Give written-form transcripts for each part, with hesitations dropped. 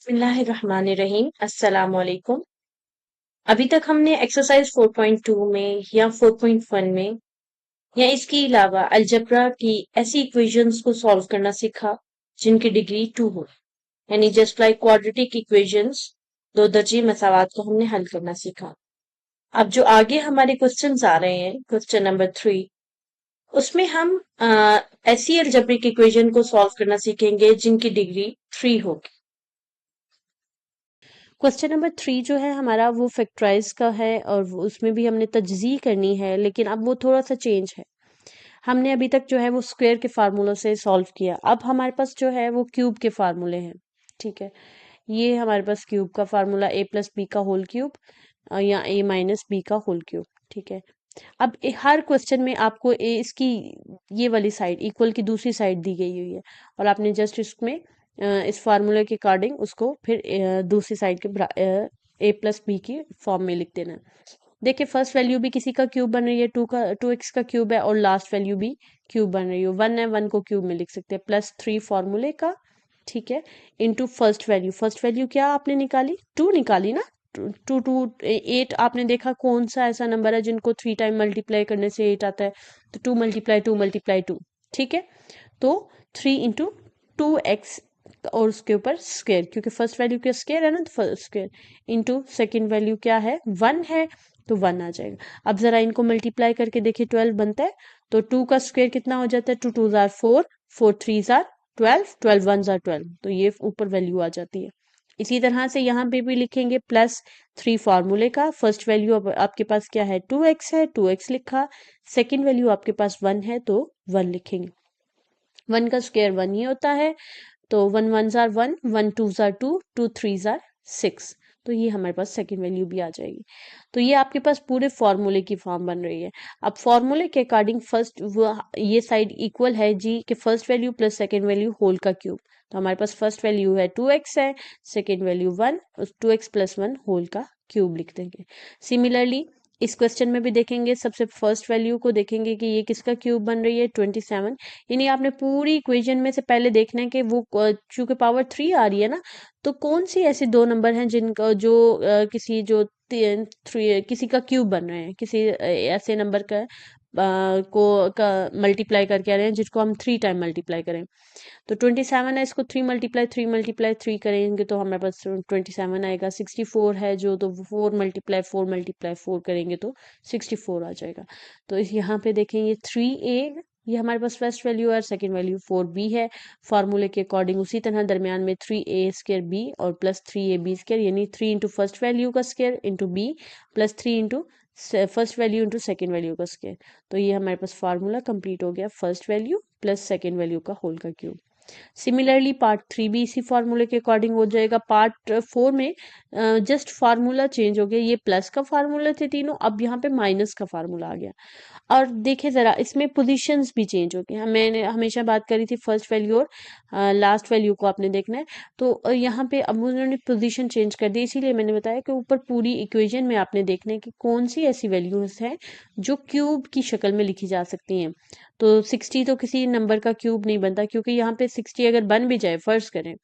बिस्मिल्लाहिर्रहमानिर्रहीम अस्सलाम वालेकुम। अभी तक हमने एक्सरसाइज 4.2 में या 4.1 में या इसके अलावा अलजेब्रा की ऐसी इक्वेशंस को सॉल्व करना सीखा जिनकी डिग्री 2 हो, यानी जस्ट लाइक क्वाड्रेटिक इक्वेशंस, दो दर्जे मसावात को हमने हल करना सीखा। अब जो आगे हमारे क्वेश्चंस आ रहे हैं, क्वेश्चन नंबर 3, उसमें हम ऐसी अलजेब्रिक इक्वेशन को सॉल्व करना सीखेंगे जिनकी डिग्री 3 होगी। क्वेश्चन नंबर 3 जो है हमारा वो फैक्टराइज का है और उसमें भी हमने तजज़ी करनी है, लेकिन अब वो थोड़ा सा चेंज है। हमने अभी तक जो है वो स्क्वायर के फार्मूलों से सॉल्व किया, अब हमारे पास जो है वो क्यूब के फार्मूले हैं। ठीक है, ये हमारे पास क्यूब का फार्मूला a+b का होल क्यूब या a-b का होल क्यूब। ठीक है, अब हर क्वेश्चन में आपको इसकी ये वाली साइड इक्वल की दूसरी साइड दी गई हुई है और आपने जस्ट इसमें इस फार्मूले के अकॉर्डिंग उसको फिर दूसरी साइड के a+b की फॉर्म में लिख देना है। देखिए फर्स्ट वैल्यू भी किसी का क्यूब बन रही है, 2x का क्यूब है और लास्ट वैल्यू भी क्यूब बन रही है, 1 है, 1 को क्यूब में लिख सकते हैं +3 फॉर्मूले का। ठीक है, इनटू फर्स्ट वैल्यू क्या आपने निकाली, 2 निकाली ना। 8 आपने देखा कौन सा ऐसा नंबर है जिनको 3 टाइम मल्टीप्लाई करने से 8 आता है, तो 2 × 2 × 2। ठीक है, तो 3 × 2x और उसके ऊपर स्क्वायर, क्योंकि फर्स्ट वैल्यू क्या स्क्वायर है ना, तो first square into second value क्या है 1 है, तो 1 आ जाएगा। अब जरा इनको मल्टीप्लाई करके देखिए 12 बनता है, तो 2 का स्क्वायर कितना हो जाता है, 2 2 जार 4, 4 3 जार 12, 12 1 जार 12, तो ये ऊपर वैल्यू आ जाती है। इसी तरह से यहाँ पे भी लिखेंगे +3 फार्मूले का। फर्स्ट वैल्यू अब आपके पास क्या है 2x है, 2x लिखा। सेकंड वैल्यू आपके पास 1 है तो 1 लिखेंगे। 1 का स्क्वायर 1 ही होता है, तो 1 1 जार 1, 1 2 जार 2, 2 3 जार 6, तो ये हमारे पास सेकंड वैल्यू भी आ जाएगी। तो ये आपके पास पूरे फॉर्मूले की फॉर्म बन रही है। अब फॉर्मूले के अकॉर्डिंग फर्स्ट वो ये साइड इक्वल है जी के first value plus second value whole का क्यूब, तो हमारे पास फर्स्ट वैल्यू है 2x है, सेकंड वैल्यू 1, उस 2x + 1 होल का क्यूब लिख देंगे। सिमिलरली इस क्वेश्चन में भी देखेंगे, सबसे फर्स्ट वैल्यू को देखेंगे कि ये किसका क्यूब बन रही है 27, यानी आपने पूरी इक्वेशन में से पहले देखना है कि वो चूंकि पावर 3 आ रही है ना, तो कौन सी ऐसे दो नंबर हैं जिनका जो किसी जो थ्री किसी का क्यूब बन रहे हैं, किसी ऐसे नंबर का को का मल्टीप्लाई करके आ रहे हैं जिसको हम 3 टाइम मल्टीप्लाई करें। तो 27 है, इसको 3 × 3 करेंगे तो हमारे पास 27 आएगा। 64 है जो, तो 4 × 4 करेंगे तो 64 आ जाएगा। तो इस यहाँ पे देखेंगे 3a, ये हमारे पास फर्स्ट वैल्यू है, सेकंड वैल्यू 4b है। फार्मूले के अकॉर्डिंग उसी तरह दरमियान में 3a² b और +3ab², यानी 3 इंटू फर्स्ट वैल्यू का square into b plus 3 into first value into second value का स्क्वायर। तो ये हमारे पास फार्मूला कंप्लीट हो गया, first value plus second value का होल का क्यूब। सिमिलरली पार्ट 3 भी इसी फार्मूले के अकॉर्डिंग हो जाएगा। पार्ट 4 में जस्ट फार्मूला चेंज हो गया, ये प्लस का फार्मूला थे तीनों, अब यहाँ पे माइनस का फार्मूला आ गया। और देखिए ज़रा इसमें पोजीशंस भी चेंज हो गए, मैंने हमेशा बात करी थी फर्स्ट वैल्यू और लास्ट वैल्यू को आपने देखना है, तो यहाँ पे अब उन्होंने पोजीशन चेंज कर दी, इसीलिए मैंने बताया कि ऊपर पूरी इक्वेशन में आपने देखना है कि कौन सी ऐसी वैल्यूज हैं जो क्यूब की शक्ल में लिखी जा सकती हैं। तो 60 तो किसी नंबर का क्यूब नहीं बनता, क्योंकि यहाँ पे 60 अगर बन भी जाए फर्ज करें,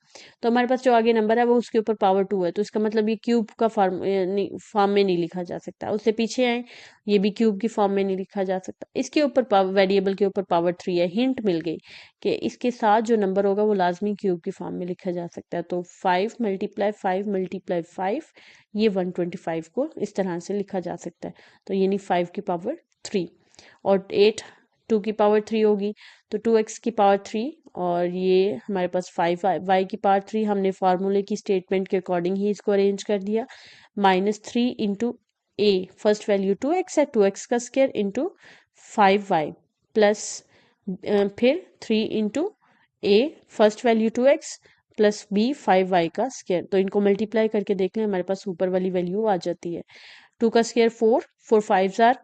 तो हमारे पास जो आगे नंबर है वो उसके ऊपर पावर 2 है, तो इसका मतलब ये क्यूब का फॉर्म में नहीं लिखा जा सकता। उससे पीछे आए, ये भी क्यूब की फॉर्म में नहीं लिखा जा सकता। इसके ऊपर वेरिएबल के ऊपर पावर 3 है, हिंट मिल गई कि इसके साथ जो नंबर होगा वो लाजमी क्यूब की फॉर्म में लिखा जा सकता है। तो 5 × 5 × 5, ये 125 को इस तरह से लिखा जा सकता है, तो यानी 5 की पावर 3 और 8 2 की पावर 3 होगी, तो 2x की पावर 3 और ये हमारे पास 5 y की पावर 3, हमने फार्मूले की स्टेटमेंट के अकॉर्डिंग ही इसको अरेंज कर दिया। -3 into a first value 2x है, 2x का स्क्वायर इंटू 5y प्लस फिर 3 into a first value 2x plus b 5y का स्क्वायर, तो इनको मल्टीप्लाई करके देख लें, हमारे पास ऊपर वाली वैल्यू आ जाती है। 2 का स्क्वायर 4, 4 5 जार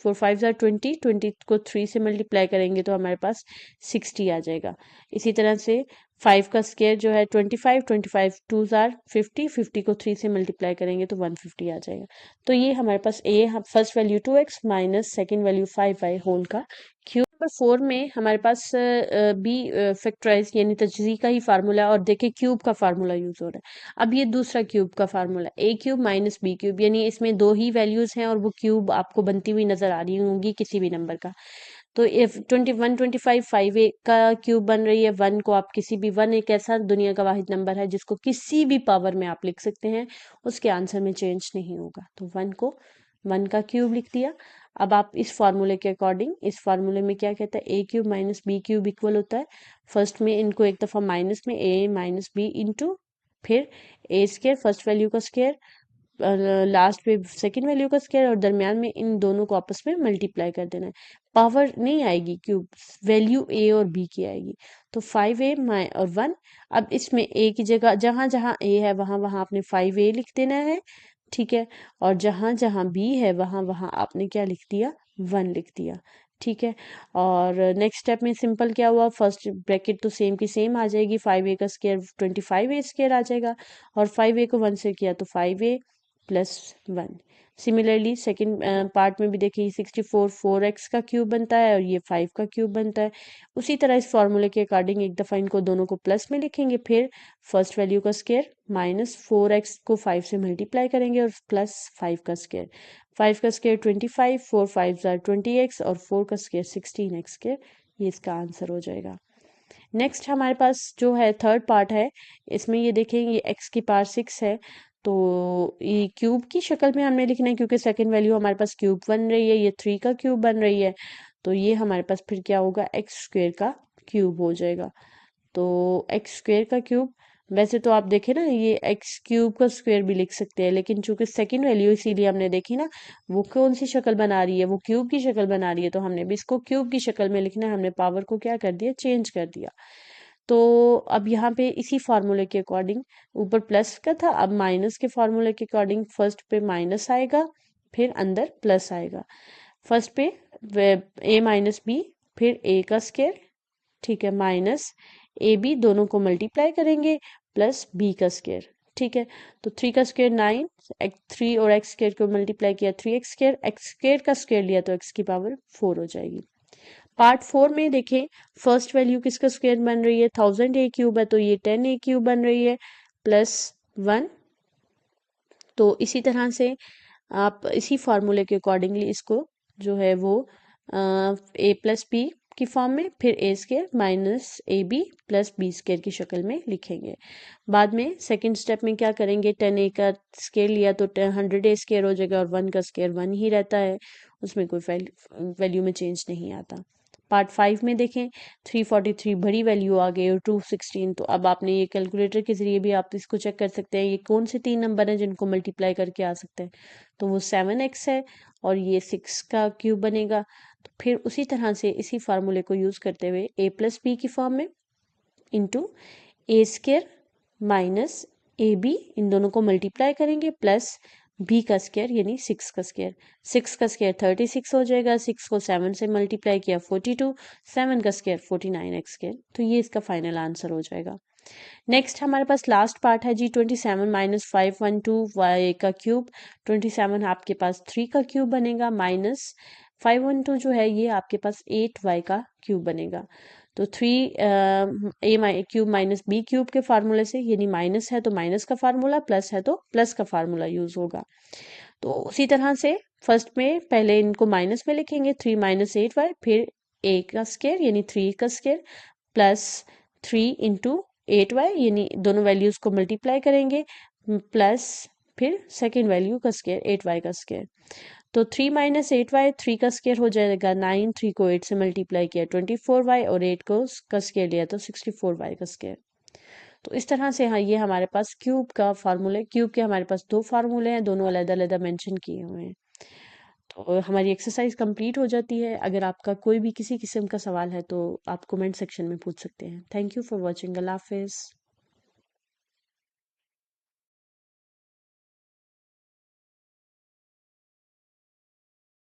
4 5 जार 20, 20 को 3 से मल्टीप्लाई करेंगे तो हमारे पास 60 आ जाएगा। इसी तरह से 5 का स्क्वायर जो है 25, 25 2 जार 50, 50 को 3 से मल्टीप्लाई करेंगे तो 150 आ जाएगा। तो ये हमारे पास a first value 2x minus second value 5y whole का क्यूब नंबर 4 में हमारे पास बी फैक्टराइज यानी तजज़ी का ही फार्मूला है और देखिए क्यूब का फार्मूला यूज हो रहा है। अब ये दूसरा क्यूब का फार्मूला ए क्यूब माइनस बी क्यूब, यानी इसमें दो ही वैल्यूज हैं और वो क्यूब आपको बनती हुई नजर आ रही होंगी किसी भी नंबर का। तो इफ 21 25 5a का क्यूब बन रही है, वन को आप किसी भी, वन एक ऐसा दुनिया का वाहिद नंबर है जिसको किसी भी पावर में आप लिख सकते हैं, उसके आंसर में चेंज नहीं होगा। तो वन को वन का क्यूब लिख दिया। अब आप इस फार्मूले के अकॉर्डिंग, इस फार्मूले में क्या कहता है, A cube minus B cube equal होता है, फर्स्ट में इनको एक दफा माइनस में ए माइनस बी इंटू फिर ए स्केयर फर्स्ट वैल्यू का स्केयर, लास्ट पे सेकंड वैल्यू का स्क्वायर और दरमियान में इन दोनों को आपस में मल्टीप्लाई कर देना है। पावर नहीं आएगी क्यूब, वैल्यू ए और बी की आएगी। तो 5a और 1। अब इसमें ए की जगह जहां जहां ए है वहां वहां आपने 5a लिख देना है, ठीक है, और जहां जहां बी है वहां वहां आपने क्या लिख दिया, 1 लिख दिया, ठीक है। और नेक्स्ट स्टेप में सिंपल क्या हुआ, फर्स्ट ब्रैकेट तो सेम की सेम आ जाएगी, 5a का स्क्वायर 25a स्क्वायर आ जाएगा, और 5a को 1 से किया तो 5a plus 1। Similarly second part में भी देखिए 64 4x का क्यूब बनता है और ये 5 का क्यूब बनता है। उसी तरह इस फॉर्मूले के अकॉर्डिंग एक दफ़ा इनको दोनों को प्लस में लिखेंगे, फिर फर्स्ट वैल्यू का स्क्वायर माइनस 4x को 5 से मल्टीप्लाई करेंगे और प्लस 5 का स्क्वायर, 5 का स्क्वायर 25, 4 5 20x और 4 का स्क्वायर 16x स्क्वायर, ये इसका आंसर हो जाएगा। नेक्स्ट हमारे पास जो है थर्ड पार्ट है, इसमें ये देखें ये x की पावर 6 है, तो ये क्यूब की शक्ल में हमने लिखना है क्योंकि सेकंड वैल्यू हमारे पास क्यूब बन रही है, ये 3 का क्यूब बन रही है, तो ये हमारे पास फिर क्या होगा, एक्स स्क्वेयर का क्यूब हो जाएगा। तो एक्स स्क्वेयर का क्यूब, वैसे तो आप देखें ना ये एक्स क्यूब का स्क्वेयर भी लिख सकते हैं, लेकिन चूंकि सेकंड वैल्यू इसीलिए हमने देखी ना, वो कौन सी शक्ल बना रही है, वो क्यूब की शक्ल बना रही है, तो हमने भी इसको क्यूब की शक्ल में लिखना है, हमने पावर को क्या कर दिया, चेंज कर दिया। तो अब यहाँ पे इसी फार्मूले के अकॉर्डिंग, ऊपर प्लस का था अब माइनस के फार्मूले के अकॉर्डिंग फर्स्ट पे माइनस आएगा फिर अंदर प्लस आएगा, फर्स्ट पे ए माइनस बी फिर ए का स्क्वायर, ठीक है, माइनस ए बी दोनों को मल्टीप्लाई करेंगे प्लस बी का स्क्वायर, ठीक है। तो 3 का स्क्वायर 9, 3 और एक्स स्क्वायर को मल्टीप्लाई किया 3x स्क्वायर, एक्स स्क्वायर का स्क्वायर लिया तो x की पावर 4 हो जाएगी। पार्ट 4 में देखें फर्स्ट वैल्यू किसका स्क्वायर बन रही है, 1000a क्यूब है तो ये 10a क्यूब बन रही है प्लस 1। तो इसी तरह से आप इसी फार्मूले के अकॉर्डिंगली इसको जो है वो ए प्लस बी की फॉर्म में, फिर A square minus A B plus B square की शक्ल में लिखेंगे। बाद में सेकंड स्टेप में क्या करेंगे, 10a का स्क्वायर लिया तो 100a स्क्वायर हो जाएगा और 1 का स्क्वायर 1 ही रहता है, उसमें कोई वैल्यू में चेंज नहीं आता। पार्ट 5 में देखें 343 बड़ी वैल्यू आ गई और 216, तो अब आपने ये कैलकुलेटर के ज़रिए भी आप इसको चेक कर सकते हैं ये कौन से 3 नंबर हैं जिनको मल्टीप्लाई करके आ सकते हैं, तो वो 7x है और ये 6 का क्यूब बनेगा। तो फिर उसी तरह से इसी फार्मूले को यूज़ करते हुए ए प्लस बी की फॉर्म में into A square minus A B, इन दोनों को मल्टीप्लाई करेंगे प्लस बी का स्क्वायर यानी 6 का स्क्वायर, 6 का स्क्वायर 36 हो जाएगा, 6 को 7 से मल्टीप्लाई किया 42, 7 का स्क्वायर 49x स्क्वायर, तो ये इसका फाइनल आंसर हो जाएगा। नेक्स्ट हमारे पास लास्ट पार्ट है जी 27 माइनस 512 वाई का क्यूब, 27 आपके पास 3 का क्यूब बनेगा माइनस 512 जो है ये आपके पास 8y का क्यूब बनेगा। तो 3 ए क्यूब माइनस बी क्यूब के फार्मूले से, यानी माइनस है तो माइनस का फार्मूला, प्लस है तो प्लस का फार्मूला यूज होगा। तो उसी तरह से फर्स्ट में पहले इनको माइनस में लिखेंगे, 3 माइनस 8y फिर ए का स्क्वायर यानी 3 का स्क्वायर प्लस 3 इंटू 8y यानी दोनों वैल्यूज को मल्टीप्लाई करेंगे प्लस फिर सेकेंड वैल्यू का स्क्वायर 8y का स्क्वायर। तो 3 माइनस 8y, 3 का स्क्वायर हो जाएगा 9, 3 को 8 से मल्टीप्लाई किया 24y और 8 को का स्क्वायर लिया तो 64y का स्क्वायर। तो इस तरह से हाँ ये हमारे पास क्यूब का फार्मूला, क्यूब के हमारे पास दो फार्मूले हैं, दोनों अलग-अलग मेंशन किए हुए हैं। तो हमारी एक्सरसाइज कंप्लीट हो जाती है। अगर आपका कोई भी किसी किस्म का सवाल है तो आप कमेंट सेक्शन में पूछ सकते हैं। Thank you for watching. अल्लाह हाफिज़।